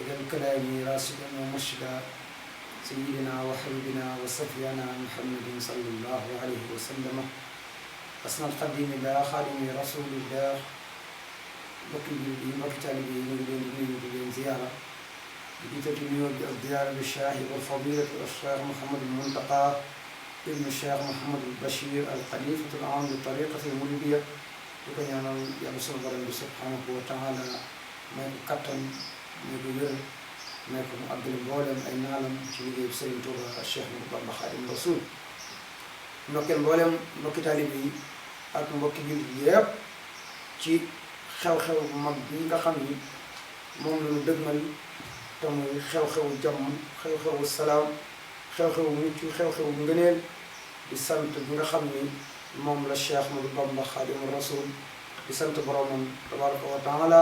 واجعل كلامي راشدا ومرشدا سيدنا وحبيبنا وصفينا محمد صلى الله عليه وسلم أسنى القديم الله خادم رسول الله بقي taalibe yi ñu ngi leen di nuyu di leen ziyaara di jiitati nuyoo bi ak ziyaara bi Cheikh wal fadilati al Cheikh Mouhamadul Muntaqa ibnu Cheikh Mouhamadul Bachir al xalifatul aam li tariqati al muridiyya di ko ñaanal yàlla sunu borom bi subhanahu wa taala may ko kattan may ko wér may ko mu àggale mboolem ay naalam ci liggéey bi Serigne Touba Cheikh Ahmadou Bamba Xaadimu Rasuul ndokkeel mboolem mbokki taalibe yi ak mbokki jullit yépp ci xew-xew bu mag bi nga xam ni moom la ñu dëgmal te muy xew-xewu jàmm xew-xewu salaam xew-xewu mucc xew-xewu ngëneel di sant bi nga xam ni moom la Cheikh Ahmadou Bamba Xaadimu Rasuul di sant boromam tabaraka wa taala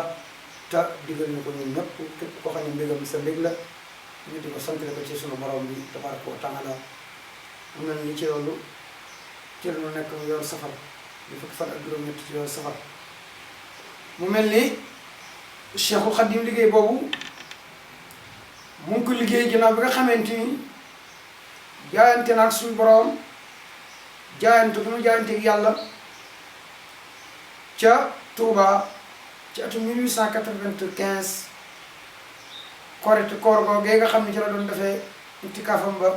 te digal ñu ko ñun ñëpp képp koo xam ne mbégam sa mbég la ñu di ko sant ko ci sunu borom bi tabaraka wa taala am na ñu ci loolu ci la ñu nekk yoon safar di fukki fan ak juróom-ñett ci yoon safar mu mel ni Cheikhul Khadim liggéey boobu mu ngi ko liggéey ginnaaw bi nga xamante ni jaayante naag suñu borom jaayante bu mu jaayante ak yàlla ca Touba ci atum 1895 korite koor googee nga xam ne ci la doon defee itikaafam ba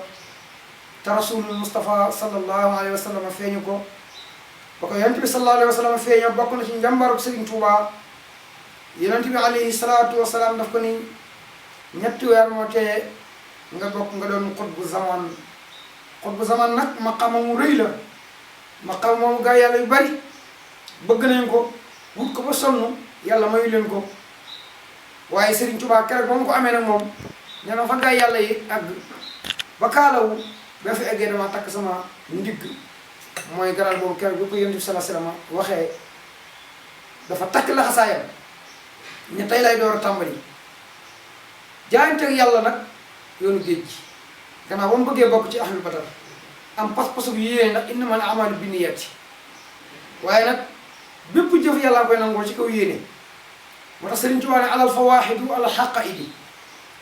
te rasulul Mustafa sallallahu alayhi wa sallam feeñu ko ba ko yonent bi sallallahu alayhi wa sallam feeñoo bokk na ci njàmbaarug Serigne Touba yonent bi alayhi salaatu wa salaam daf ko ni ñetti weer moo tee nga bokk nga doon xutbu zaman nag maqaama mu rëy la maqaama moomu gaa yàlla yu bari bëgg nañ ko wut ko ba sonn yàlla mayu leen ko waaye Serigne Touba keroog ba mu ko amee nag moom nee na fa gaa yàlla yi àgg ba kaalawu ba fi eggee dama takk sama ndigg mooy garal boobu keroog bi ko yonent bi sallallahu alayhi wasallam waxee dafa takk laxasaayam ne tey lay door a tàmbali jaayante ak yàlla nag yoonu géej gi gannaaw ba mu bëggee bokk ci ahlul badar am pas-pasu bu yéene ndax innamal a'maalu binniyaati waaye nag bépp jëf yàlla koy nangoo ci kaw yéene moo tax Serigne Touba ne alal fawaahidu ala xaqaidi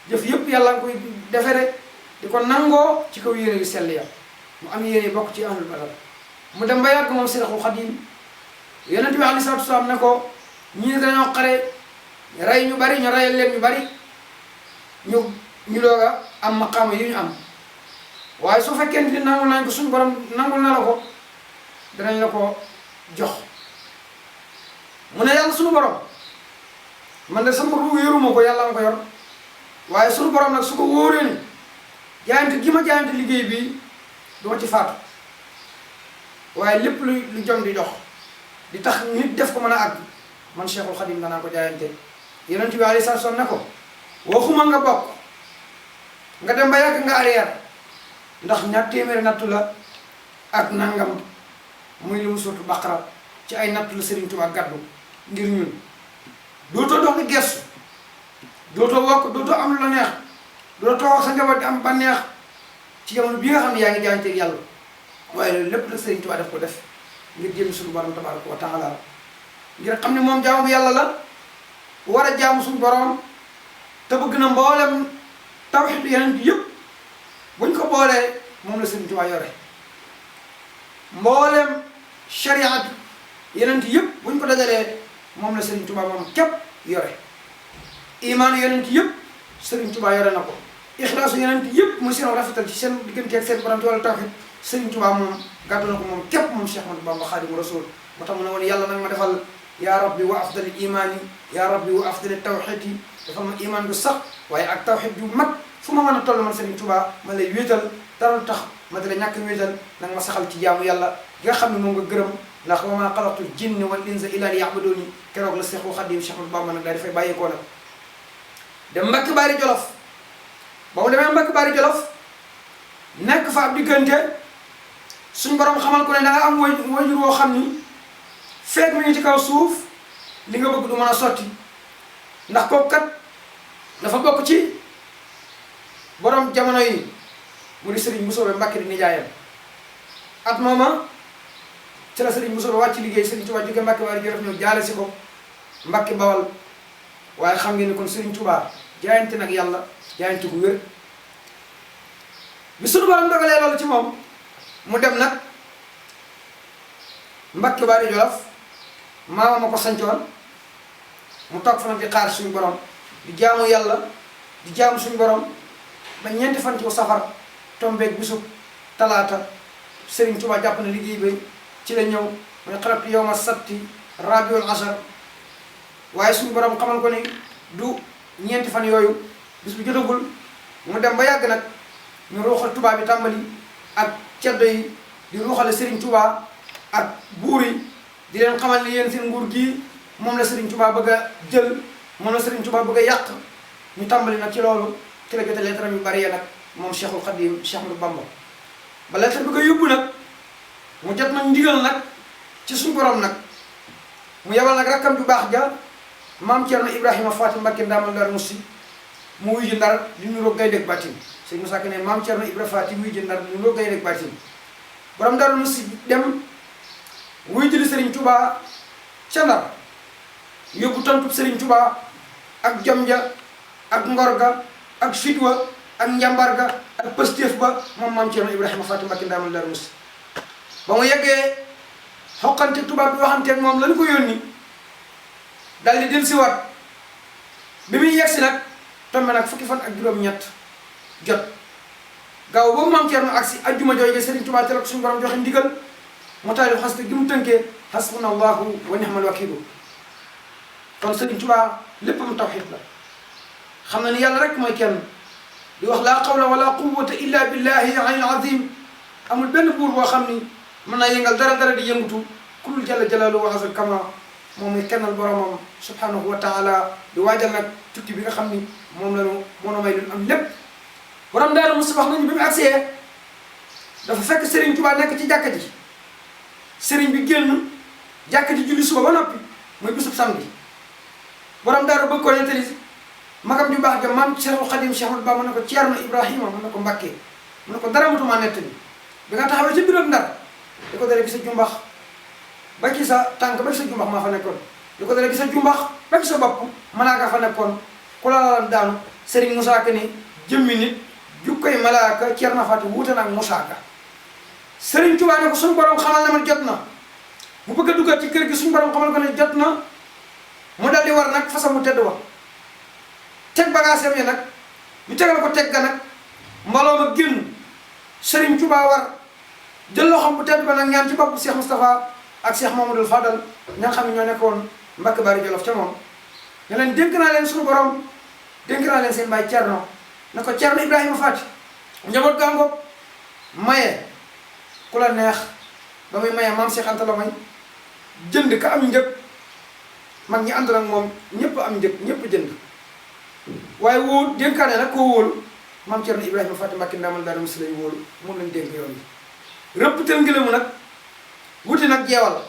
jëf yëpp yàlla nga koy defere di ko nangoo ci kaw yéene yu sell ya mu am yéene bokk ci ahlul badar mu dem ba yàgg moom Seexul Xadiim yonent bi alayhi salaatu wasalaam ne ko ñii dañoo xare rey ñu bari ñu reyal leen ñu bari ñu doog a am maqaama yu ñu am waaye su fekkee ni nangul nañ ko suñu borom nangul na la ko danañ la ko jox mu ne yàlla suñu borom man de sama ruu yoruma ko yàlla ma ko yor waaye suñu borom nag su ko wóoree ni jaayante gi ma jaayante liggéey bi duma ci faatu waaye lépp lu jom di dox di tax nit def ko mën a àgg man Cheikhul Khadim danaa ko jaayante yonent bi alayhi salaatu salaam ne ko waxuma nga bokk nga dem ba yàgg nga arrière ndax ñaar téeméeri nattu la ak nangam muy li mu surtu Baqara ci ay nattu la Serigne Touba gàddu ngir ñun dootoo dox di gestu dootoo wokk dootoo am lu la neex dootoo toog sa njaboot di am ba neex ci jamono bi nga xam ne yaa ngi jaayante ak yàlla waaye loolu lépp la Serigne Touba def ko def ngir jëm suñu borom tabaraka wa taala ngir xam ne moom jaamu yàlla la war a jaamu suñu borom te bëgg na mboolem tawxiid yeneen bi yëpp buñ ko boolee moom la Serigne Touba yore mboolem shariat yeneen yëpp buñ ko dajalee moom la Serigne Touba moom képp yore imaan yeneen yëpp Serigne Touba yore na ko ixlaasu yeneen yëpp muy seen rafetal ci seen diggante ak seen borom ci wàllu tawxiid Serigne Touba moom gàddu na ko moom képp moom Cheikh Ahmadou Bamba Xaadimu Rasuul moo tax mu ne woon yàlla nag ma defal yaa rabbi wa afdali imaani yaa rabbi wa afdali tawxiid yi defal ma imaan bu sax waaye ak tawxiid yu mat fu ma mën a toll man Serigne Touba ma lay wéetal dara lu tax ma di la ñàkk wéetal nag ma saxal ci jaamu yàlla gi nga xam ne moom nga gërëm ndax wa maa xalaqtul jinna wal insa illa liya'buduuni keroog la Cheikhul Khadim Cheikh Ahmadou Bamba nag daal dafay bàyyeekoo nag dem Mbàkke Bari Jolof ba mu demee Mbàkke Bari Jolof nekk fa ab diggante suñ borom xamal ko ne da nga am wajur woo xam ni feeg mi ngi ci kaw suuf li nga bëgg du mën a sotti ndax kooku kat dafa bokk ci borom jamono yi mu di Serigne Mbusoobe Mbàkke di nijaayam at mooma ci la Serigne Mbusoobe wàcc liggéey Serigne Touba jóge Mbàkke Bari Jolof ñëw jaale si ko Mbàkke Bawal waaye xam ngeen ni kon Serigne Touba jaayante nag yàlla jaayante gu wér bi sunu borom dogalee loolu ci moom mu dem nag Mbàkke Bari Jolof maama ma ko sancoon mu toog fa nag di xaar suñu borom di jaamu yàlla di jaamu suñu borom ba ñeenti fan ci safar tombeeg bisub talaata Serigne Touba jàpp na liggéey bi ci la ñëw mooy xarabtu yawma sabti rabiul ashar waaye suñu borom xamal ko ni du ñeenti fan yooyu bis bu jotagul mu dem ba yàgg nag ñu ruuxal Touba bi tàmbali ak ceddo yi di ruuxale Serigne Touba ak buur yi di leen xamal ni yéen seen nguur gii moom la Serigne Touba bëgg a jël moom la Serigne Touba bëgg a yàq ñu tàmbali nag ci loolu ci la jote lettre yu bari nag moom Cheikhul Khadim Cheikh Ahmadou Bamba ba lettre bi ko yóbbu nag mu jot nag ndigal nag ci suñu borom nag mu yebal nag rakkam ju baax ja maam Thierno Ibrahima Faty Mbacké Ndamal Darou Mousty mu wuy ji Ndar di nuroo gaynde ak baatin sëñ Moussa Ka ne maam Thierno Ibrahima Faty wuy ji Ndar di nuroo gaynde ak baatin borom Darou Mousty dem wuy ji Serigne Touba ca Ndar yóbbu tontub Serigne Touba ak jom ja ak ngor ga ak fitwa ak njàmbar ga ak pëstéef ba moom maam Thierno Ibrahima Faty Mbacké Ndamal Darou Mousty ba mu yeggee xoqante tubaab bi waxanteeg moom lañu ko yónni dal di dellusiwaat bi muy yegsi nag tombe nag fukki fan ak juróom-ñett jot gaaw boobu maam Thierno agsi ajjuma jooju Serigne Touba te la ko suñu borom joxe ndigal mu taalif xasida gi mu tënkee hasbunallahu wa ni'mal wakiilu kon Serigne Touba léppam tawxiid la xam na ni yàlla rek mooy kenn di wax laa qawla wala quwwata illa billahi al azim amul benn buur boo xam ni mën naa yëngal dara di yëngutu kulul jalla jalaaluhu wa azza kama moom muy kennal boromam subhanahu wa taala di waajal nag tukki bi nga xam ni moom lañu moo may lu am lépp borom Daaru Musti wax nañu bi mu agsee dafa fekk Serigne Touba nekk ci jàkka ji Serigne bi génn jàkka ji julli suba ba noppi muy bisub samedi borom Daaru bëgg ko nettali magam ju baax ja maam Cheikhul Khadim Cheikh Ahmadou Bamba mu ne ko Thierno Ibrahima mu ne ko Mbacké mu ne ko dara matuma nettali bi nga taxawee ci biir Ndar di ko dalee gis sa jumbax ba ci sa tànk ba ci sa jumbax maa fa nekkoon di ko dalee gis sa jumbax ba ci sa bopp malaaka fa nekkoon ku la daanu Serigne Moussa Ka ni jëmmi nit jukkoy malaaka Thierno Faty wuute na ak Moussa Ka Serigne Touba ne ko suñu borom xamal na ma jot na mu bëgg a duggaat ci kër gi suñu borom xamal ko ne jot na mu dal di war nag fasam mu tedd wa teg bagaasam yi nag ñu tegal ko teg ga nag mbaloo ma génn Serigne Touba war jël loxoom bu tedd ba nag ñaan ci bopp Cheikh Moustapha ak Cheikh Mamadou Fadal ña nga xam ne ñoo nekkoon Mbàkke Bari Jolof ca moom ne leen dénk naa leen suñu borom dénk naa leen seen baay Thierno ne ko Thierno Ibrahima Faty njaboot gàngoog maye ku la neex ba muy maye maam Cheikh Anta la may jënd ka am njëg mag ñi ànd nag moom ñëpp am njëg ñëpp jënd waaye wóolu dénkaane nag koo wóolu maam Thierno Ibrahima Faty Mbacké Ndamal Darou Mousty lañu wóolu moom lañu dénk yoon yi rëpp teel ngelamu nag wuti nag jeewal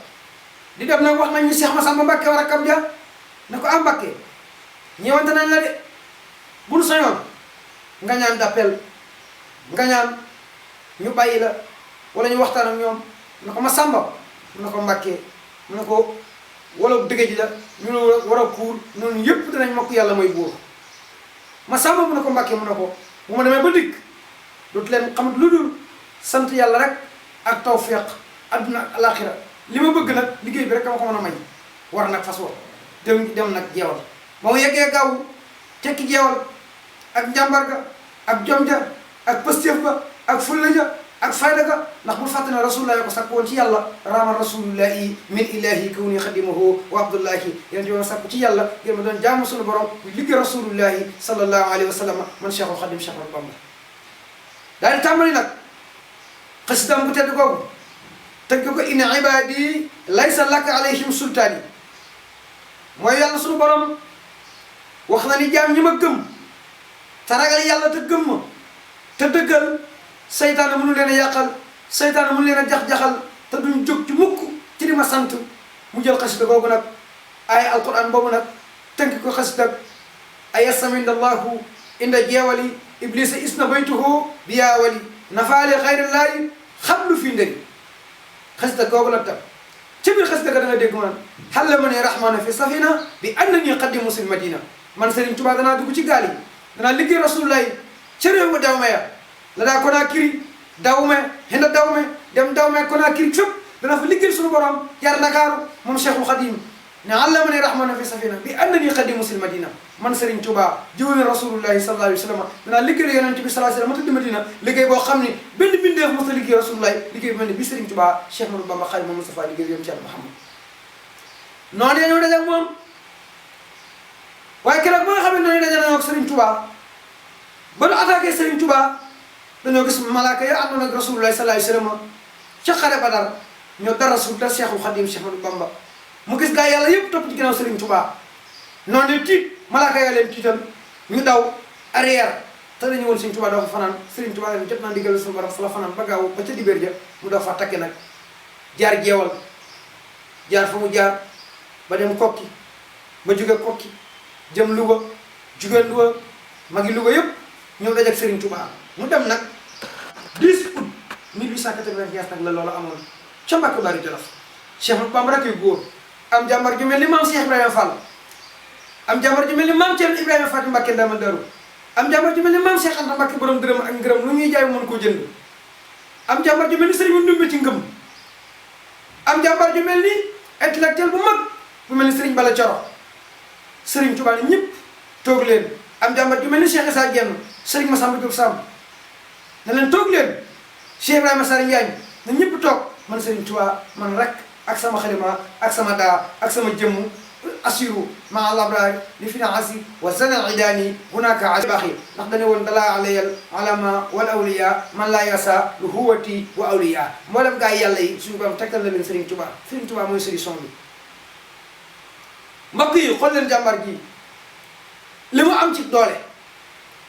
di dem nag wax nañ ñu Cheikh Massamba Mbacké war a kam ja ne ko am Mbacké ñëwante nañ la de bu nu sañoon nga ñaan d'appel nga ñaan ñu bàyyi la wala ñu waxtaan ak ñoom ne ko Massamba mu ne ko Mbacké mu ne ko wala dëgg ji la ñu war a kuur noonu yëpp dinañ mokk yàlla mooy buur Massamba mu ne ko Mbacké mu ne ko bu ma demee ba dikk dootu leen xamut lu dul sant yàlla rek ak tawfiq adduna ak alaxira li ma bëgg nag liggéey bi rek ma ko mën a may war nag fas wa dem nag jeewal ba mu yeggee gaaw tekki jeewal ak njàmbar ga ak jom ja ak pëstéef ba ak fulla ja ak fayda ga ndax bul fàtte ne rasulullah ko sakku woon ci yàlla raama rasulullahi min ilahi kawni xadimahu wa abdullahi yéen yoon sakku ci yàlla ngir ma doon jaamu sunu borom bu liggéey rasulullahi sallallahu alayhi wa sallam man Cheikhul Khadim Cheikh Ahmadou Bamba daal di tàmbali nag xasidaam bu tedd googu tëgg ko inna ibadi laysa laka alayhim sultaani mooy yàlla sunu borom wax na ni jaam ñi ma gëm te ragal yàlla te gëm ma te dëggal seytaane mënu leen a yàqal seytaane mënu leen a jax-jaxal te duñ jóg ci mukk ci di ma sant mu jël xasida googu nag ay alquran boobu nag tënk ko xasida ay asamindallahu inda jeewali iblisa isna baytuhu biyaawali nafaale xayrillaahi xablu fi ndëri xasida googu la tam ci biir xasida ga da nga dégg man xalla ma ne rahmana fi safina bi annani qaddimu sil madina man Serigne Touba danaa dugg ci gaal yi danaa liggéey rasulullahi ca réew ma dawme ya la daa Conakry dawme henda dawme dem dawme Conakry fépp dana fa liggéey suñu borom yar Ndakaaru moom Cheikhul Khadim ne allamani rahmana fi safina bi annani khadimu sil madina man Serigne Touba jiwne rasulullahi sallallahu alayhi wa sallam danaa liggéey yonent bi sallallahu alayhi wa sallam ma tëdd Madina liggéey boo xam ne benn bindeef mos a liggéey rasulullahi liggéey bi mel ni bi Serigne Touba Cheikh Ahmadou Bamba Khadimu Mustafa liggéey yoon ci Yàlla Muhammad noonu dañoo daje ak moom waaye keroog ba nga xam ne noonu daje nañoo ak Serigne Touba ba nu attaqué Serigne Touba dañoo gis malaaka ya àndoon ak rasulullahi sallallahu alayhi wa sallam ca xare Badar ñoo dara rasul da Cheikhul Khadim Cheikh Ahmadou Bamba mu gis gaa yàlla yëpp topp ci ginnaaw Serigne Touba noonu de tiit malaaka yaa leen tiital ñu daw arrière te dañu woon Serigne Touba doo fa fanaan Serigne Touba leen jot naa ndigal suñu borom fa la fanaan ba gaaw ba ca dibéer ja mu doo fa takki nag jaar jeewal jaar fa mu jaar ba dem kokki ba jóge kokki jëm Louga jóge Louga magi Louga yëpp ñëw dajeeg Serigne Touba mu dem nag 10 août 1895 nag la loolu amoon ca Mbàkke Bari Jolof Cheikh Ahmadou Bamba rek yu góor am jàmbar ju mel ni maam Cheikh Ibrahima Fall am jàmbar ju mel ni maam Thierno Ibrahima Faty Mbacké Ndamal Daru am jàmbar ju mel ni maam Cheikh Anta Mbacké borom dërëm ak ngërëm lu ñuy jaay mën koo jënd am jàmbar ju mel ni Serigne Ndumbe ci ngëm am jàmbar ju mel ni intellectuel bu mag bu mel ni Serigne Bala Coro Serigne Touba ni ñëpp toog leen am jàmbar ju mel ni Cheikh Issa Diène Serigne Massamba Diop Samb na leen toog leen Cheikh Ibrahima Sarr Njaañ na ñëpp toog man Serigne Touba man rek ak sama xalima ak sama daa ak sama jëmm asiru maa labraari li fi na asi wa zana idaani hunaka asi baaxi ndax dañu woon dalaa alayal alama wal awliya man laa yasa lu huwati wa awliya mboolem gaa yi yàlla yi suñu borom tegtal na leen Serigne Touba Serigne Touba mooy solution bi mbokk yi xool leen jàmbar ji li mu am ci doole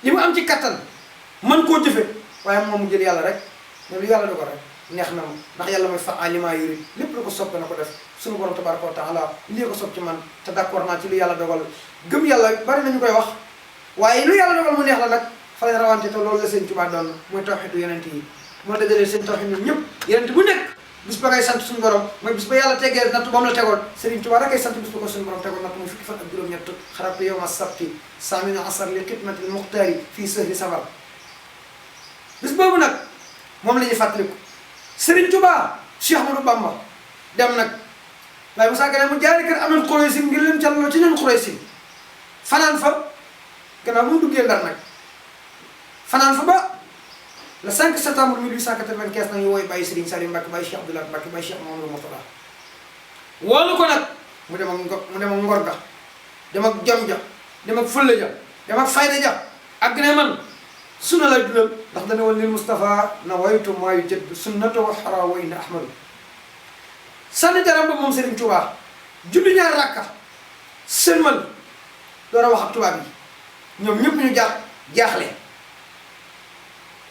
li mu am ci kattan mën koo jëfe waaye moom mu jël yàlla rek ne lu yàlla dogal rek neex na ma ndax yàlla mooy fa aliment yuri lépp lu ko sopp na ko def suñu borom tabaraka wa taala lii ko sopp ci man te d'accord naa ci lu yàlla dogal gëm yàlla bari nañu koy wax waaye lu yàlla dogal mu neex la nag fa lay rawante te loolu la Sëñ Tuubaa doon mooy tawxiidu yonent yi moo dajalee seen tawxiid ñun ñëpp yonent bu nekk bis ba ngay sant suñu borom mooy bis ba yàlla teggee natt ba mu la tegoon Sëriñ Tuubaa rek ay sant bis ba ko suñu borom tegoon natt muy fukki fan ak juróom-ñett xaratu yawma sabti samina asar li xidmatil muxtaari fii sahri safar bis boobu nag moom la ñuy fàttaliku Serigne Touba Cheikh Ahmadou Bamba dem nag waaye mu sàggane mu jaari kër amoon Xuraysi ngir leen callaloo ci ñoom Xuraysi fanaan fa gannaaw bu mu duggee Ndar nag fanaan fa ba le 5 septembre 1895 nag ñu wooy bàyyi Serigne Saliou Mbacké bàyyi Cheikh Abdoulaye Mbacké bàyyi Cheikh Mamadou Mourtada woolu ko nag mu dem ak ngor ga dem ak jom ja dem ak fulla ja dem ak fayda ja ak ne man sunna lay dundal ndax dana woon lil Moustapha na waytu maayu jëdd sunnata wa xara way na ahmadu sànni jaram ba moom Serigne Touba julli ñaar rakka sëlmal door a wax ak tubaab yi ñoom ñëpp ñu jaaxle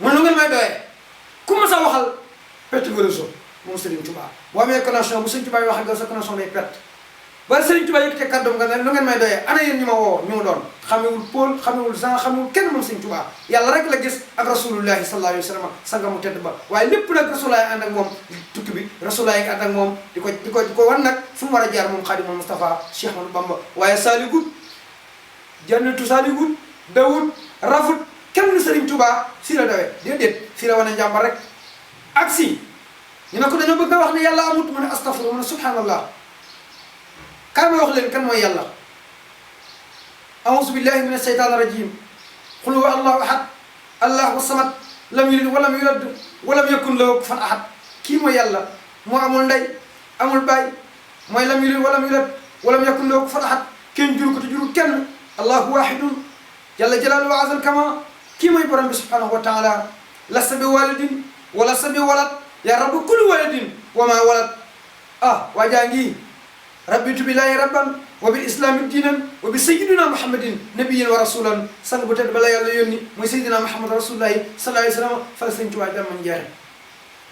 mun lu ngeen may doyee ku ma sa waxal perte nga réseau moom Serigne Touba boo amee connexion bu Serigne Touba yi wax ak yow sa connexion day perte bari Serigne Touba yëkkatee kàddoom nga ne lu ngeen may doyee ana yéen ñu ma woo ñu mu doon xamewul Paul xamewul Jean xamewul kenn moom Serigne Touba yàlla rek la gis ak rasulullahi sallallahu alayhi wa sallam sanga mu tedd ba waaye lépp nag rasulullahi ànd ak moom tukki bi rasulullahi ànd ak moom di ko wan nag fu mu war a jaar moom Xaadimul Mustafa Cheikh Ahmadou Bamba waaye saaligut jannatu saaligut dawut rafut kenn Serigne Touba fii la dawee déedéet fii la wane njàmbar rek ak si ñu ne ko dañoo bëgg a wax ne yàlla amut mu ne astafurlah mu ne subhanallah kan ma wax leen kan mooy yàlla a'uuzu billahi min asheytaan rajim qul huwa allahu ahad allahu samad lam yalid walam yulad walam yakun lahu kufuwan ahad kii mooy yàlla moo amul ndey amul baay mooy lam yalid walam yulad walam yakun lahu kufuwan ahad kenn juru ko te jurul kenn allahu wahidun jalla jalaaluhu wa azal kama kii mooy borom bi subhanahu wa taala lasta bi walidin wala sa bi walad ya rabbu kulli waladin wa ma walad waa jaa ngi rabbitu billahi rabban wa bil islami diinan wa bi sayyidina muhammadin nabiyyan wa rasulan sang bu tedd bala yàlla yónni mooy sayyidina muhammad rasulullahi sallallahu alayhi wa sallam fa la Sëñ Tuubaa jàmm njeexe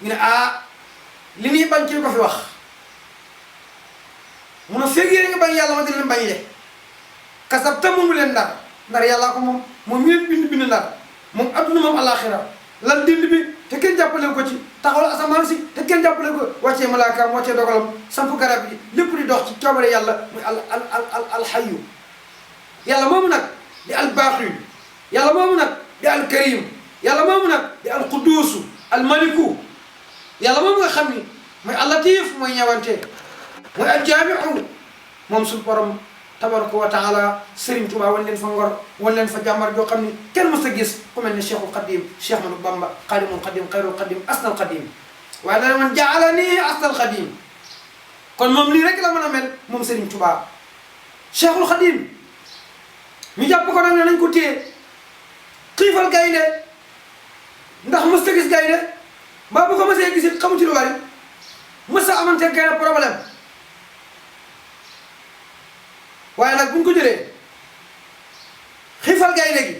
ñu ne li ñuy bañ ci ko fi wax mun a feeg yéen nga bañ yàlla ma di leen bañ le kasab ta moomu leen ndar yàllaa ko moom mi leen bind ndar moom adduna moom alaxira lan dind bi te kenn jàppale ko ci taxawal asamaan si te kenn jàppale ko wàccee malaakaam wàccee dogalam samp garab yi lépp di dox ci coobare yàlla muy alxayu yàlla moomu nag di al baqi yàlla moomu nag di al karim yàlla moomu nag di al quduusu al maliku yàlla moomu nga xam ni mooy al latif mooy ñëwante mooy al jaamiu moom suñu borom tabaraka wa taala Serigne Touba wan leen fa ngor wan leen fa jàmbar joo xam ni kenn mës a gis ku mel ne Cheikhul Khadim Cheikh Ahmadou Bamba Khadimul Khadim Khayrul Khadim Asnal Khadim waaye dana man jaalani Asnal Khadim kon moom lii rek la mën a mel moom Serigne Touba Cheikhul Khadim ñu jàpp ko nag ne nañ ko téye xiifal gaynde ndax mës a gis gaynde mbaa bu ko mësee gis it xamu ci lu bari mës a amante gaynde problème waaye nag bu ñu ko jëlee xiifal gaynde gi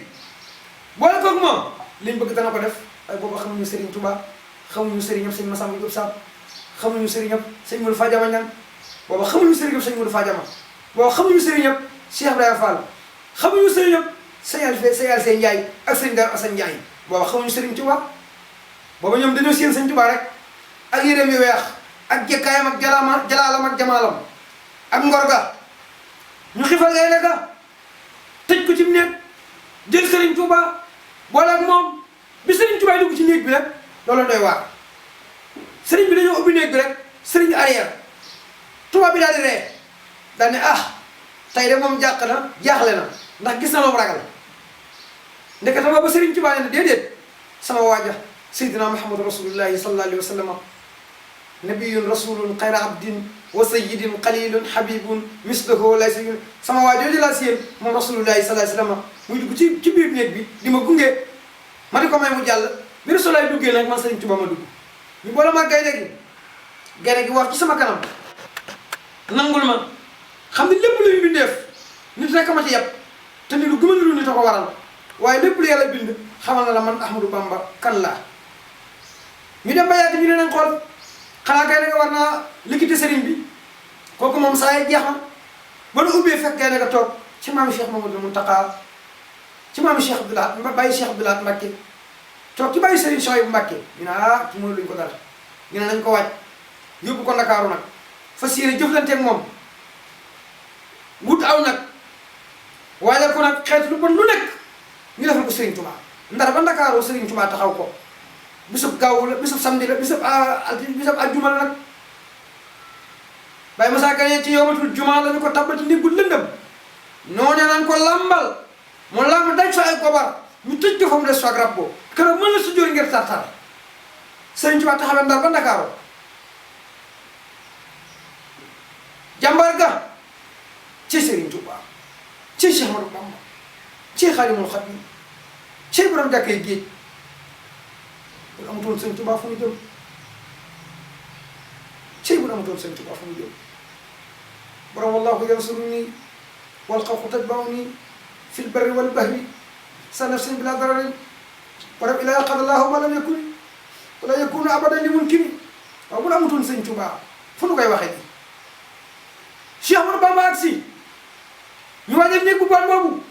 boole koog moom liñ bëgg dana ko def waaye boobu xamuñu Serigne Touba xamuñu Serigne ñëpp sëñ Massamba Diop Samb xamuñu Serigne ñëpp sëñ Modou Fadiama Niang boobu xamuñu Serigne ñëpp sëñ Modou Fadiama boobu xamuñu Serigne ñëpp Cheikh Ibrahima Fall xamuñu Serigne ñëpp sëñ Alsey Ndiaye ak sëñ Dar Assane Ndiaye boobu xamuñu Serigne Touba boobu ñoom dañoo séen sëñ Touba rek ak yéreem yu weex ak jekkaayam ak jalaalam ak jamaalam ak ngor ga ñu xifal gaynde ga tëj ko ci néeg jël Serigne Touba boole ak moom bi Serigne Touba dugg ci néeg bi rek loolu doy waar Serigne bi dañoo ubbi néeg bi rek Serigne arrière Touba bi daal di ree daal ne ah tey de moom jàq na jaaxle na ndax gis na loolu ragal ndekete ba Serigne Touba ne déedéet sama waaja Seydina Muhammadu Rasulullahi sallallahu alayhi wa sallam nabiyun rasulun xayra abdin wa sayyidin qalilun habibun mislahu lay sa sama waa jooju laa siyén moom rasulullahi sallallahu alayhi wasallam muy dugg ci biir néeg bi di ma gunge ma di ko may mu jàll bi rasulullahi duggee nag man Serigne Touba ma dugg ñu boole ma gaynde gi war ci sama kanam nangul ma xam ne lépp lu ñu bindeef nit rek ma ci yàpp te ni lu gëma lu nit a ko waral waaye lépp lu yàlla bind xamal na la man Ahmadou Bamba kan laa ñu dem ba yàgg ñu ne nañ xool xanaa gaynde nga war naa liggéey Serigne bi kooku moom saa yi jeex na ba nu ubbee fekk gaynde nga toog ci maami Cheikh Mamadou Mountakha ci maami Cheikh Abdoulaye bàyyi Cheikh Abdoulaye Mbacké toog ci bàyyi Serigne Souhaïbou Mbacké ñu ne ah ci mënu luñu ko dara ñu ne nañ ko wàcc yóbbu ko Ndakaaru nag fas yéene jëflanteeg moom wut aw nag waajal ko nag xeet lu bon lu nekk ñu defal ko Serigne Touba ndar ba Ndakaaru Serigne Touba taxaw ko bisub gaaw la bisub samedi la bisub ajjuma la nag Baye Moussa Gane ci yowmatul juma la ñu ko tabbal ci néegu lëndëm noonee naan ko lambal mu lamb daj fa ay gobar ñu tëj ko fa mu des fa ak rab boobu keroog mën la su jóor ngir tartar Serigne Touba taxawee ndar ba Ndakaaru jàmbar ga ci Serigne Touba ci Cheikh Ahmadou Bamba ci Xaadimul Xaadim ci borom jàkkee géej bu amutoon Serigne Touba fu mu jëm ci bu amutoon Serigne Touba fu mu jëm borom wallahu yansuruni wal xalqu tatbauni fil barri wal bahri sa nafsin bila dararin borom ilaa qadallahu ma lam yakun wala yakunu abadan li mumkin waaw bu amutoon Serigne Touba fu nu koy waxee nii Cheikh Ahmadou Bamba ak si ñu waajal néeg bu bon boobu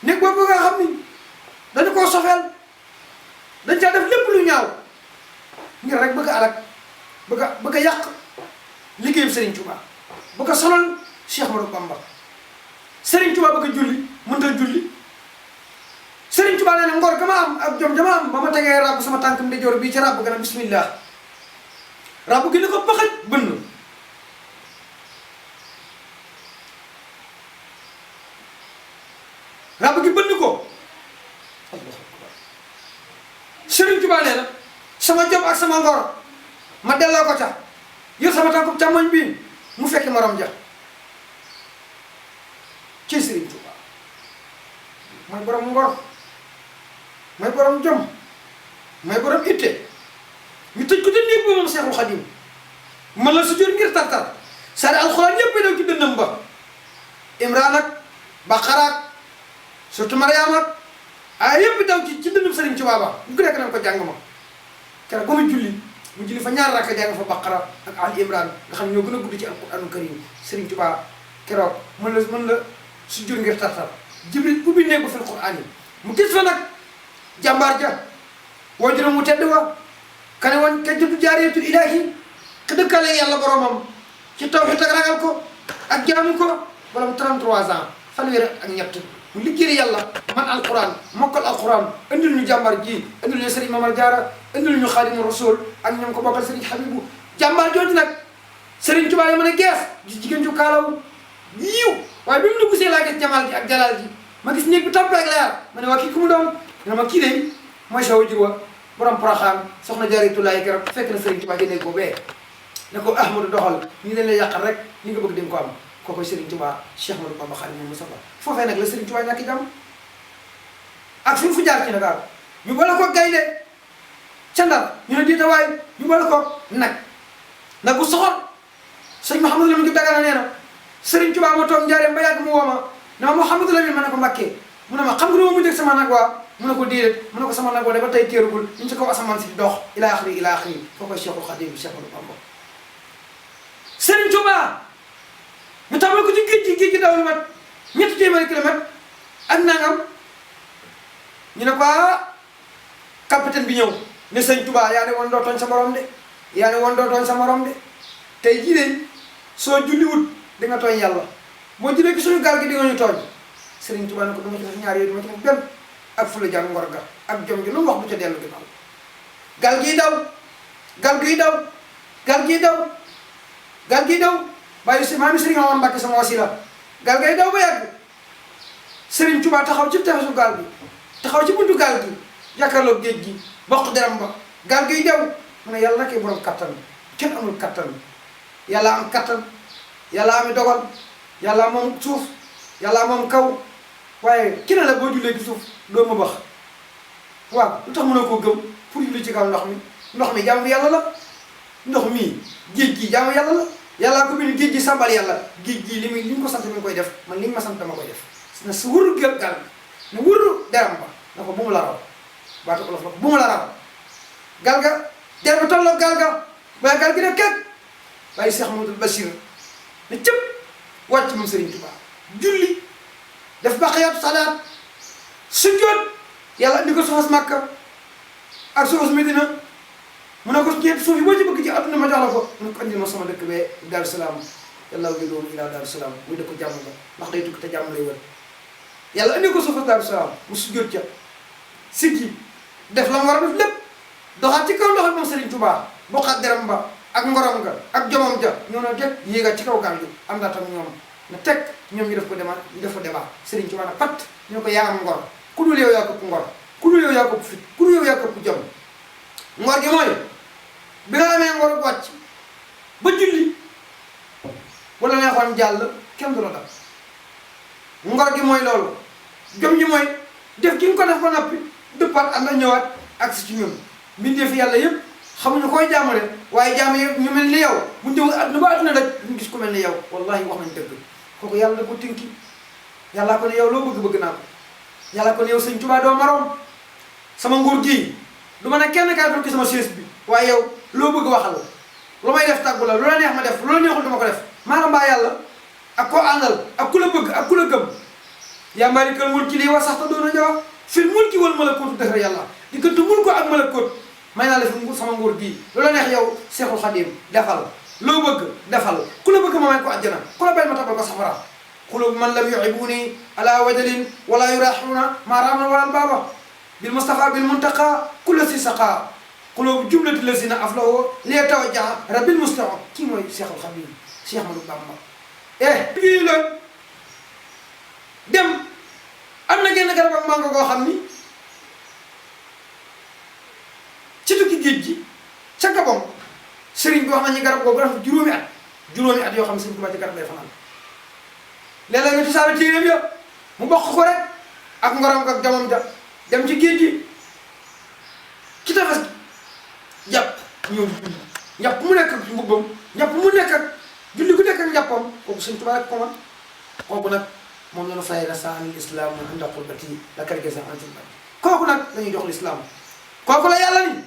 néeg boobu nga xam ni dañu koo sofeel dañ caa def lépp lu ñaaw ngir rek bëgg a alak bëgg a yàq liggéeyam Serigne Touba bëgg a sonal Cheikh Ahmadou Bamba Serigne Touba bëgg a julli mënta julli Serigne Touba nee na ngor ga ma am ak jom ja ma am ba ma tegee ràbb sama tànk ndeyjoor bii ci ràbb gën a bismillah ràbb gi ni ko baxaj bënn ràbb gi bënn ko Serigne Touba nee na sama jom ak sama ngor ma delloo ko ca yor sama tànku càmmoñ bii mu fekk morom ja ci Serigne Touba mooy borom ngor mooy borom jom mooy borom itte ñu tëj ko te néeg ba moom Seexul Xadim man la su jor ngir tartar saari alxuraan yëpp daw ci dënnam ba Imraan ak Baqara ak surtout Mariama ak ay yëpp daw ci dënnam Serigne Touba ba bu ko nekk nañ ko jàng ma keroog ba mu julli fa ñaar rakka jàng fa Baqara ak Ali Imran nga xam ne ñoo gën a gudd ci alquranu karim Serigne Touba keroog mën la su jur ngir tartar Jibril ubbi néeg ba fil Qur'an yi mu gis fa nag jàmbaar ja waajuram mu tedd wa kane woon ka jëtu jaariyatul ilaahi ka dëkkale yàlla boromam ci tawhid ak ragal ko ak jaamu ko wala mu 33 ans fanweer ak ñett mu liggéey yàlla man alquran mokkal alquran indil ñu jàmbaar ji indil ñu Serigne Mamar Diarra indil ñu Xaadimu Rasul ak ñoom ko bokkal Serigne Habibou jàmbaar jooju nag Serigne Touba yi mën a gees gis jigéen ju kaalaw yiw waaye bi mu dugg see laa gis jamaal ji ak jalaal ji ma gis néeg bi topp ak leer ma ne waa kii ku mu doon ne ma kii de mooy sa wajur wa borom Poroxaan soxna Jaaratullaahi keroog fekk na Serigne Touba génne ko bee ne ko Ahmadou doxal ñu leen lay yàqal rek li nga bëgg di nga ko am kookoy Serigne Touba Cheikh Ahmadou Bamba Xaadimu Mustafaa foofee nag la Serigne Touba ñàkk jàmm ak fi mu fu jaar ci Ndakaaru ñu boole ko gaynde ca Ndar ñu ne diita waay ñu boole ko nag bu soxor sëñ Mouhamadou Lamine Diop Dagana nee na Serigne Touba ma toog njaareem ba yàgg mu woo ma ne ma Mouhamadou Lamine ma ne ko Mbakke mu ne ma xam nga dama mu dégg sama nag waa mu ne ko déedéet mu ne ko sama nag waa de ba tey téerugul ñu ci kaw asamaan si di dox ilaa axiri kookoy Cheikhul Khadim Cheikh Ahmadou Bamba Serigne Touba ñu tàmbali ko ci géej gi daw lu mat ñetti téeméeri kilomètre ak nangam ñu ne ko capitaine bi ñëw ne sëñ Touba yaa ne woon doo tooñ sa morom de yaa ne woon doo tooñ sa morom de tey jii de soo julliwut di nga tooñ yàlla boo jullee ci suñu gaal gi di nga ñu tooñ Serigne Touba ne ko duma ci def ñaar yooyu duma ci def benn ak fula jàng ngor ga ak jom gi lu mu wax bu ca dellu ginnaaw gaal gii daw gaal gii daw gaal gii daw gaal gii daw bàyyi si maa ngi Serigne Omar Mbacke sama wasila gaal gay daw ba yàgg Serigne Touba taxaw ci tefesu gaal gi taxaw ci buntu gaal gi jàkkaarloo géej gi bokk deram ba gaal giy daw mu ne yàlla nakay borom kattan kenn amul kattan yàlla am kattan yàlla ami dogal yàlla moom suuf yàlla moom kaw waaye ki ne la boo jullee ci suuf doo ma bax waaw lu tax mënoo koo gëm pour julli ci kaw ndox mi jaamu yàlla la ndox mi géej gi jaamu yàlla la yàllaa ko bind géej gi sàmbal yàlla géej gi li ñu ko sant mi ngi koy def man li nga ma sant dama koy def na su wëru gaal ne wëru deram ba na ko bu mu la raw baatu olof la bu mu la raw gaal ga der ba tolloo gaal ga waaye gaal gi ne kek waaye Cheikh Mamadou Bachir ne cëpp wàcc moom Serigne Touba julli def baqiyatu salaat sujjoot yàlla andi ko suufas Makka ak suufas Medina mu ne ko ñeenti suuf yi boo ci bëgg ci àdduna ma jox la ko mu ne ko andil ma sama dëkk bee Daaru Salaam yàlla wi doon ilaa Daaru Salaam muy dëkk jàmm la ndax day tukki te jàmm lay wër yàlla andi ko suufas Daaru Salaam mu sujjoot ca siggi def la mu war a def lépp doxaat ci kaw ndox moom Serigne Touba bokkaat deram ba ak ngorom ga ak jomam ja ñoo na teg yéegat ci kaw gaal gi am daa tam ñoom na teg ñoom ñu def ko débat Serigne Touba na pat ñu ne ko yaa am ngor ku dul yow yaa këpp ngor ku dul yow yaa këpp fit ku dul yow yaa këpp jom ngor gi mooy bi nga amee ngor wàcc ba julli wala neexoon jàll kenn du la dal ngor gi mooy loolu jom ji mooy def gi nga ko def ba noppi dëppaat ànd ak ñëwaat ak si ci ñun mbindeef yàlla yëpp xamuñu koy jaamale waaye jaam yëpp ñu mel ni yow bu ñëw àdduna ba àdduna daj ñu gis ku mel ni yow wallahi wax nañ dëgg kooku yàlla da ko tinki yàllaa ko ne yow loo bëgg naa ko yàlla ko ne yow sëñ Touba doo maroom sama nguur gii du ma ne kenn kaa dul ki sama chaise bi waaye yow loo bëgg waxal lu may def tàggu la lu la neex ma def lu la neexul dama ko def maanaam mbaa yàlla ak koo àndal ak ku la bëgg ak ku la gëm yaa maalikal mulki lii wax sax te doon na jawa fil mulki wal malakuutu dëxër yàlla diggante mulk ko ak malakoot may naa la fi sama nguur gii lu la neex yow Seexul Xadim defal loo bëgg defal ku la bëgg ma may ko àjjana ku la bañ ma tabal ko safara xulub man lam yuhibuni ala wajalin wala yuraxuna ma raamna wala baaba bil mustafa bil muntaqa kulla si saqa xulub jumlati lazina aflaho lee tawajjaha rabbil mustafa kii mooy Seexul Xadim Cheikh Ahmadou Bamba lii la dem am na genn garab ak mango goo xam ni ci tukki géej gi ca Gabon sëriñ bi wax nañu garab googu dafa juróomi at yoo xam ne sëriñ Tuubaa ci garab lay fanaan léeg-léeg nga tisaare téeréem ya mu bokk ko rek ak ngorom ak jamam ja dem ci géej gi ci tefes gi jàpp ñëw julli njàpp mu nekk ak mbubbam njàpp mu nekk ak julli gu nekk ak njàppam kooku sëriñ Tuubaa rek ko man kooku nag moom la ñu fay rasaanil islam man inda qurbati la kër gese antil ba kooku nag la ñuy jox l'islam kooku la yàlla ni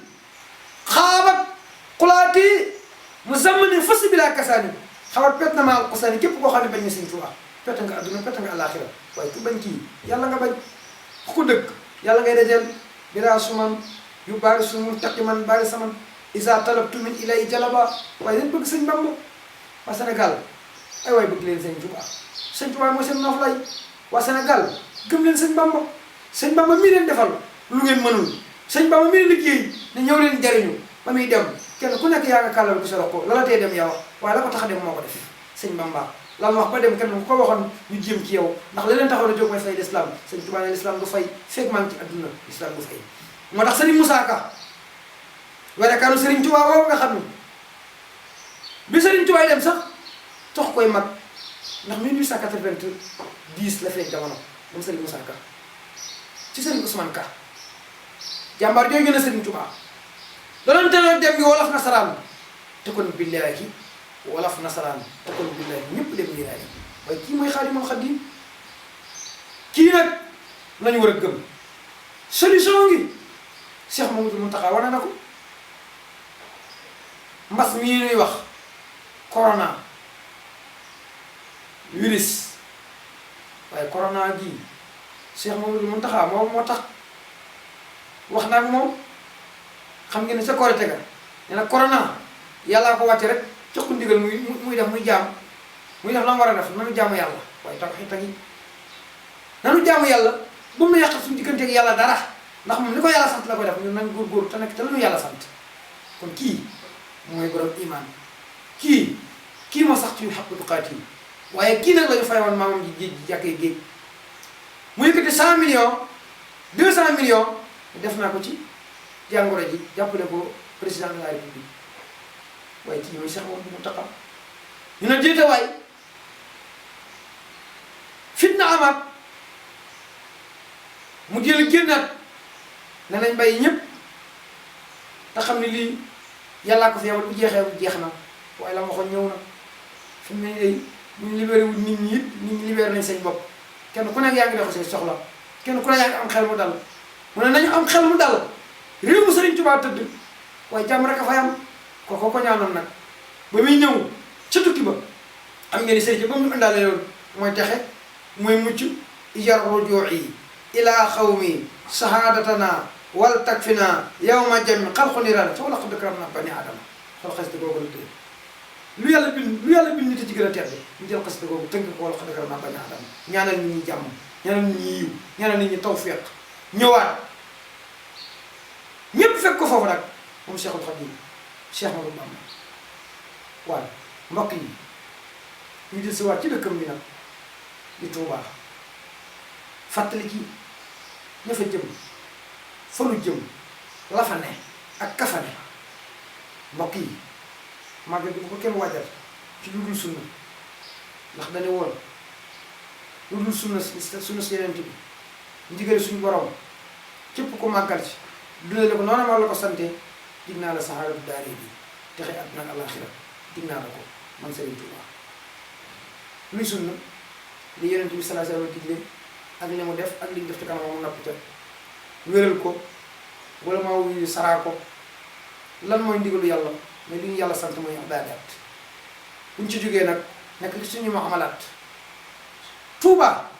xaabat xulaati mu zammani fas bi laa kasaani xabat pet na maa kasaani képp koo xam ne bañ na Sëriñ Tuubaa pet nga adduna pet nga àllaaxira waaye ku bañ kii yàlla nga bañ ku ko dëkk yàlla ngay dajeel biraa suman yu baari sumun taqiman baari saman isa talabtu min ilay jalaba waaye dañ bëgg sëñ Bamba waa Sénégal ay waay bëgg leen Sëriñ Tuubaa Sëriñ Tuubaa mooy seen noflaay waa Sénégal gëm leen sëñ Bamba sëñ Bamba mii leen defal lu ngeen mënul sëñ Bamba mii leen liggéey ne ñëw leen jariñu ba muy dem kenn ku nekk yaa nga kàllal ko sa rox ko la la tee dem yow waaye la ko tax a dem moo ko def sëñ Bamba lan wax ba dem kenn ku ko waxoon ñu jéem ci yow ndax la leen taxaw na jóg mooy fay l'islam sëñ Tuubaa ne l'islam du fay fekk maa ngi ci adduna l'islam du fay moo tax sëriñ Moussa Ka werekaanu sëriñ Tuubaa woowu nga xam ne bi sëriñ Tuubaa dem sax tox koy mag ndax 1890 la feeñ jamono moom sëriñ Moussa Ka ci sëriñ Ousmane Ka jàmbaar jooju gën a sëriñ Tuubaa danoon teel dem gi wolof nasaraan te kon billaahi wolof nasaraan te kon billaahi ñëpp dem nii laay waaye kii mooy Xaadimul Xadiim kii nag lañu war a gëm solution ngi Cheikh Mamadou Mountakha wane na ko mbas mii ñuy wax corona virus waaye corona gii Cheikh Mamadou Mountakha moom moo tax wax na ak moom xam ngeen ne sa korite ga nee na corona yàllaa ko wàcce rek jox ko ndigal muy def muy def la mu war a def nanu jaamu yàlla waaye tax yi nanu jaamu yàlla bu mu yàqal suñu digganteeg yàlla dara ndax moom li ko yàlla sant la koy def ñun nañ góorgóorlu te nekk te lu ñu yàlla sant kon kii mooy borom iman kii moo sax ci xaq duqaat yi waaye kii nag la ñu fayoon maamam ji géej ji jàkkee géej mu yëkkati 100 millions 200 millions def naa ko ci jàngoro ji jàppale ko président de la république waaye kii mooy Cheikh Mamadou Mountakha ñu ne déete waay fitna amaat mu jël génnaat ne nañ bàyyi ñëpp te xam ne lii yàllaa ko fi yewal bu jeexee bu jeex na waaye la ma waxoon ñëw na fi mu ne nii bu ñu libéré wul nit ñi it nit ñi libéré nañ seen bopp kenn ku nekk yaa ngi dox say soxla kenn ku ne yaa ngi am xel mu dal mu ne nañu am xel mu dal réew mu Sëriñ Tuubaa tëdd waaye jàmm rek a fay am ko ñaanoon nag ba muy ñëw ca tukki ba am ngeen ni sëriñ ba mu indaale loolu mooy texe mooy mucc jar rujuu'i ilaa xawmi sahadatana wal takfina yawma jami xalqu niran ca wala xad karamna bani adama xool xasida googu la tëdd lu yàlla bind nit a ci gën a tedd ñu jël xasida googu tënk ko wala xad karamna bani adama ñaanal nit ñi jàmm ñaanal nit ñi yiw ñaanal nit ñi tawfiq ñëwaat ñépp fekk ko foofu nag moom Cheikhul Khadim Cheikh Ahmadou Bamba waaye mbokk yi ñu jël si waat ci dëkkam bi nag di Tuubaa fàttali ci ña fa jëm fa nu jëm la fa ne ak ka fa ne mbokk yi màggal bi bu ko kenn waajal ci lu dul sunna ndax dañu woon lu dul sunna si yeneen bi ndigal suñu borom képp ko màggal ci dundale ko noonu ma la ko sante dig naa la saxaaratu daare bi texe àdduna ak àllaaxira dig naa la ko man Serigne Touba luy sunna li yonent bi sallallahu alayhi wa sallam digle ak li mu def ak li ñu def ci kanam mu napp ca wéral ko wala maa wuyu saraa ko lan mooy ndigalu yàlla mais li ñu yàlla sant mooy ibaadaat buñ ci jógee nag nekk li suñu muamalaat Touba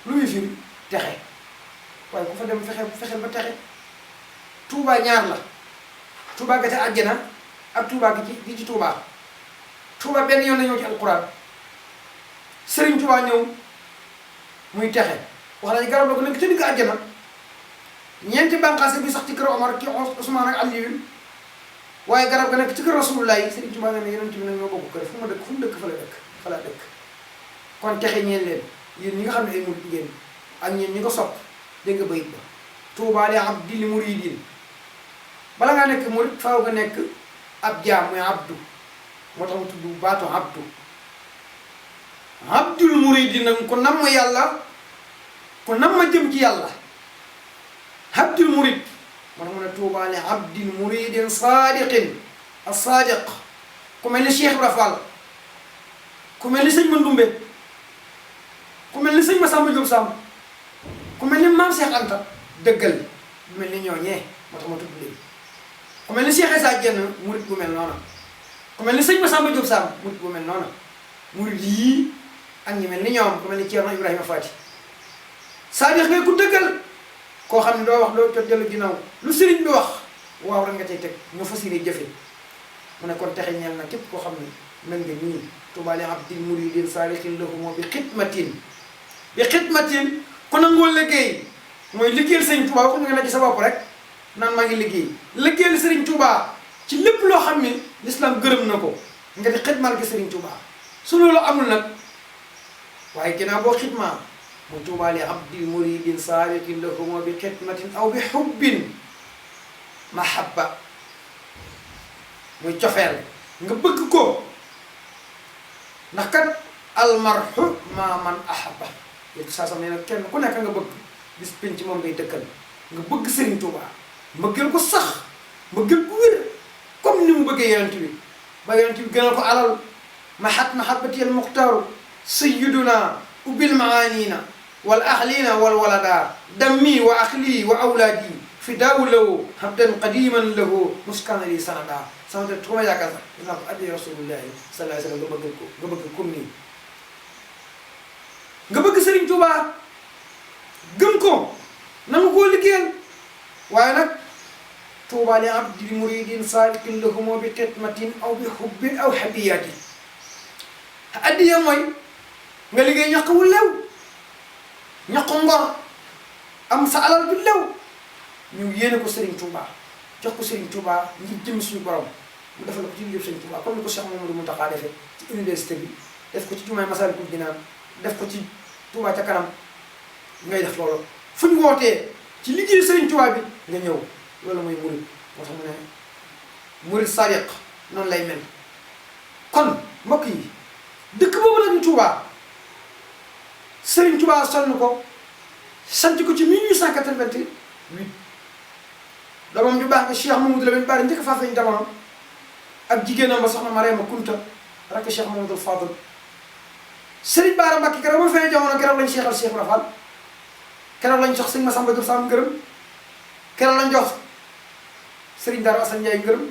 lu muy firi texe waaye ku fa dem fexe ba texe Touba ñaar la Touba ga ca àjjana ak Touba gi ci Touba Touba benn yoon la ñëw ci alquran Serigne Touba ñëw muy texe wax nañu garab la ko nekk ci digg àjjana ñeenti bànqaase bi sax ci kër Omar ki Ousmane ak Aliyu waaye garab ga nekk ci kër Rasulullah yi Serigne Touba ne yonent bi nag ñoo bokk kër fu mu dëkk fa la dëkk kon texe ñeen leen yéen ñi nga xam ne ay murid ngeen ak ñeen ñi ko sopp dégg nga bayit ba Touba li abdil muridin bala ngaa nekk murid faaw nga nekk ab jaam mooy abdu moo tax mu tudd baatu abdul muridin nag ko nam ma yàlla ko nam ma jëm ci yàlla abdul murid moo tax mu ne Touba li abdil muridin sadiqin as-sadiq ku mel ni Cheikh Ibra Fall ku mel ni sëñ Mandumbe ku mel ni sëñ Massamba Diop Samb ku mel ni maam Cheikh Anta dëggal bu mel ni ñooñee moo tax ma tudd leen ku mel ni Cheikh Issa Diène murid bu mel noona ku mel ni sëñ Massamba Diop Samb murid bu mel noona murid yii ak ñi mel ni ñoom ku mel ni Thierno Ibrahima Fati c'est-à-dire ngay ku dëggal koo xam ne doo wax doo jot dellu ginnaaw lu sëriñ bi wax waaw rek nga cay teg ñu fas yéene jëfe mu ne kon texe ñeel na képp koo xam ne mel nga nii Touba li abdil muridin saalihin lahu moo bi xidmatin bi xidmatin ku nangoo liggéey mooy liggéeyal Sëriñ Tuubaa waxuñu nga ne ci sa bopp rek naan maa ngi liggéey liggéeyal Sëriñ Tuubaa ci lépp loo xam ni l'islam gërëm na ko nga di xidmal gi Sëriñ Tuubaa su loolu amul nag waaye ginnaaw boo xidmaa mu tuubaa li abdi muridin saarikin lahuma bi xidmatin aw bi xubbin mahabba muy cofeel nga bëgg ko ndax kat almarhu ma man ahabba yéen saa sam nee na kenn ku nekk nga bëgg bis penc moom ngay dëkkal nga bëgg Sëriñ Tuubaa mbëggeel ko sax mbëggeel ko wér comme ni mu bëggee yonent bi ba yonent bi gënal ko alal mahabbati al muxtaaru sayyiduna ubil maanina wal ahlina wal walada dammi wa akhli wa awlaadi fidaawu lahu habdan qadiman lahu muskana li sanada sama te ku ma yaakaar sax dinaa ko addi rasulullahi sallallahu alayhi wa sallam nga bëgg comme nii nga bëgg Sëriñ Tuubaa gëm ko nanga koo liggéeyal waaye nag tuubaa li abdi muridin saalikin lahumoo bi xidmatin aw bi xubbin aw hadiyatin addiya mooy nga liggéey ñaq wu lew ñaqu ngor am sa alal bi lew ñu yéene ko Sëriñ Tuubaa jox ko Sëriñ Tuubaa ngir jëm suñu borom mu defal ko ci liggéey Sëriñ Tuubaa comme ni ko Cheikh Mamadou Mountakha defee ci université bi def ko ci jumaay Masaalikul Jinaan def ko ci Tuubaa ca kanam ngay def loolu fu ñu wootee ci liggéey Sëriñ Tuubaa bi nga ñëw loolu mooy murid moo tax mu ne murid sadiq noonu lay mel kon mbokk yi dëkk boobu nag ñu Tuubaa Sëriñ Tuubaa sonn ko sant ko ci 1888 doomam ju baax nga Cheikh Mamadou Lamine Bara njëkk faa feeñ jamono ak jigéenam ba soxna Mariama Kunta rakk Cheikh Mamadou Fadal Sëriñ Bara Mbàkke keroog ba feeñ jamono keroog lañ seexal Cheikh Rafal keroog lañ jox sëñ Massamba Diop Sam ngërëm keroog lañ jox Sëriñ Darou Assane Ndiaye ngërëm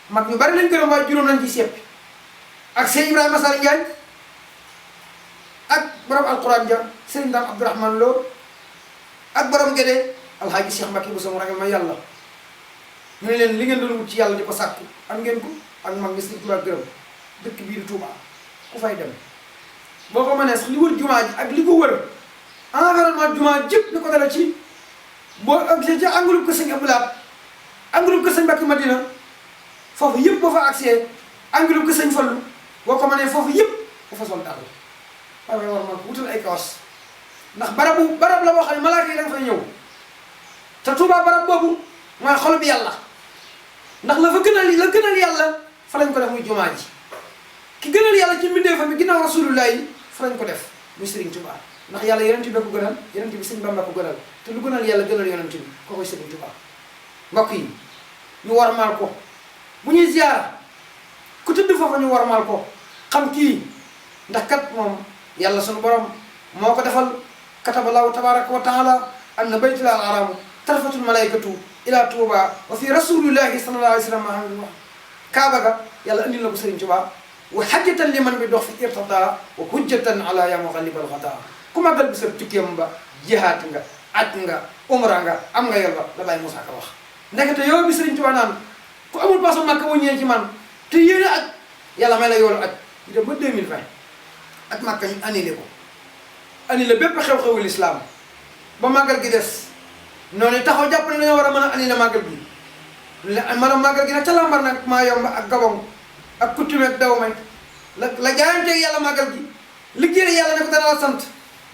mag ñu bari lañ gërëm waaye juróom lañ ci seppi ak sëñ Ibrahima Sall Ndiaye ak borom alquran ja Sëriñ Dame Abdourahmane Lo ak borom Gédé alxaaji Cheikh Mbacke bu sama ragal ma yàlla ñu ne leen li ngeen doon wut ci yàlla di ko sàkku am ngeen ko ak mag ngi Sëriñ Tuubaa gërëm dëkk bii di Tuubaa ku fay dem boo ko mënee sax li wër jumaa ji ak li ko wër environnement jumaa jëpp li ko dala ci boo agsee ca engloupe ko sëñ Abdoulaye engloupe ko sëñ Mbacke Madina foofu yëpp boo fa agsee engloupe ko sëñ Fallu boo ko mënee foofu yëpp bu fa sol dàll waaye war man wutal ay kawas ndax barab la boo xam ne malaaka yi da nga fay ñëw te Tuubaa barab boobu mooy xol bi yàlla ndax la gënal yàlla fa lañ ko def muy jumaa ji ki gënal yàlla ci mbindeefam bi ginnaaw rasulullah yi fa lañ ko def muy Sëriñ Tuubaa ndax yàlla yonent bi ko gënal yonent bi Sëriñ Bamba ko gënal te lu gënal yàlla gënal yonent bi ko koy Sëriñ Tuubaa mbokk yi ñu warmaal ko bu ñuy ziyaara ku tëdd foofa ñu warmaal ko xam kii ndax kat moom yàlla sunu borom moo ko defal kataballahu tabaraka wa taala anna baytul haraam tarfatul malaykatu ila Tuuba wa fi rasulillahi sallallahu alayhi wa sallam mahamdulillah kaaba ga yàlla andil na ko Sëriñ Tuubaa wa hajjatan liman bi dox fi irtada wa hujjatan ala ya mughallibal ghada ku magal bi sa tukkeem ba jihaat nga at nga umra nga am nga yàlla la Baay Musaa Ka wax ndekete yow bi Sëriñ Tuubaa naan ku amul paasam Makka boo ñëwee ci man te yéene aj yàlla may la yoolu aj ñu dem ba 2020 ak Makka ñu annulé ko annulé bépp xew-xewu lislaam ba màggal gi des noonu taxaw jàpp ne dañoo war a mën a annulé màggal gi maanaam màggal gi nag ca lambar nag maa yomb ak gabon ak coutume ak daw may la jaayanteeg yàlla màggal gi liggéey yàlla ne ko dana la sant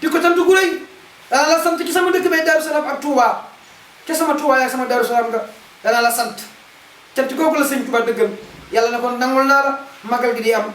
di ko sant gu rëy dana la sant ci sama dëkk bay Daaru Salaam ak Touba ca sama Touba yaa sama Daaru Salaam nga dana la sant cant kooku la Sëñ Tuubaa dëggal yàlla ne ko nangul naa la màggal gi di am